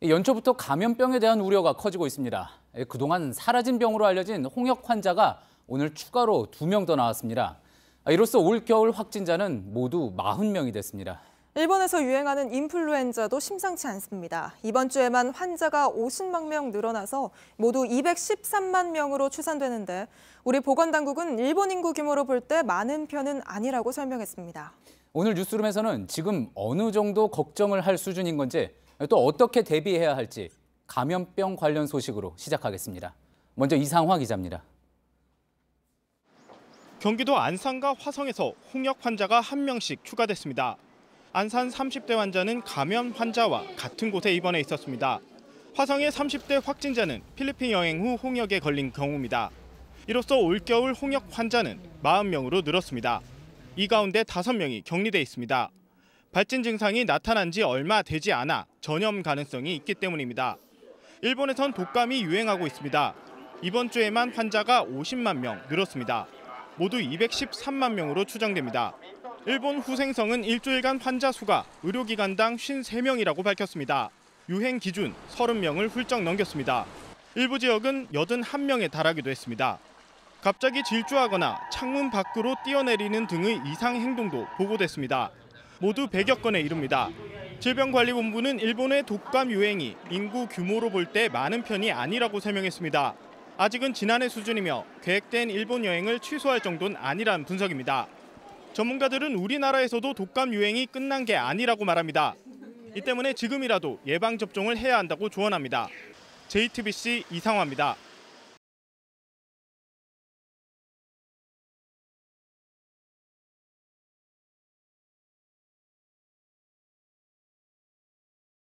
연초부터 감염병에 대한 우려가 커지고 있습니다. 그동안 사라진 병으로 알려진 홍역 환자가 오늘 추가로 2명 더 나왔습니다. 이로써 올겨울 확진자는 모두 40명이 됐습니다. 일본에서 유행하는 인플루엔자도 심상치 않습니다. 이번 주에만 환자가 50만 명 늘어나서 모두 213만 명으로 추산되는데 우리 보건당국은 일본 인구 규모로 볼 때 많은 편은 아니라고 설명했습니다. 오늘 뉴스룸에서는 지금 어느 정도 걱정을 할 수준인 건지 또 어떻게 대비해야 할지 감염병 관련 소식으로 시작하겠습니다. 먼저 이상화 기자입니다. 경기도 안산과 화성에서 홍역 환자가 1명씩 추가됐습니다. 안산 30대 환자는 감염 환자와 같은 곳에 입원해 있었습니다. 화성의 30대 확진자는 필리핀 여행 후 홍역에 걸린 경우입니다. 이로써 올겨울 홍역 환자는 40명으로 늘었습니다. 이 가운데 5명이 격리돼 있습니다. 발진 증상이 나타난 지 얼마 되지 않아 전염 가능성이 있기 때문입니다. 일본에선 독감이 유행하고 있습니다. 이번 주에만 환자가 50만 명 늘었습니다. 모두 213만 명으로 추정됩니다. 일본 후생성은 일주일간 환자 수가 의료기관당 53명이라고 밝혔습니다. 유행 기준 30명을 훌쩍 넘겼습니다. 일부 지역은 81명에 달하기도 했습니다. 갑자기 질주하거나 창문 밖으로 뛰어내리는 등의 이상 행동도 보고됐습니다. 모두 100여 건에 이릅니다. 질병관리본부는 일본의 독감 유행이 인구 규모로 볼 때 많은 편이 아니라고 설명했습니다. 아직은 지난해 수준이며 계획된 일본 여행을 취소할 정도는 아니라는 분석입니다. 전문가들은 우리나라에서도 독감 유행이 끝난 게 아니라고 말합니다. 이 때문에 지금이라도 예방접종을 해야 한다고 조언합니다. JTBC 이상화입니다.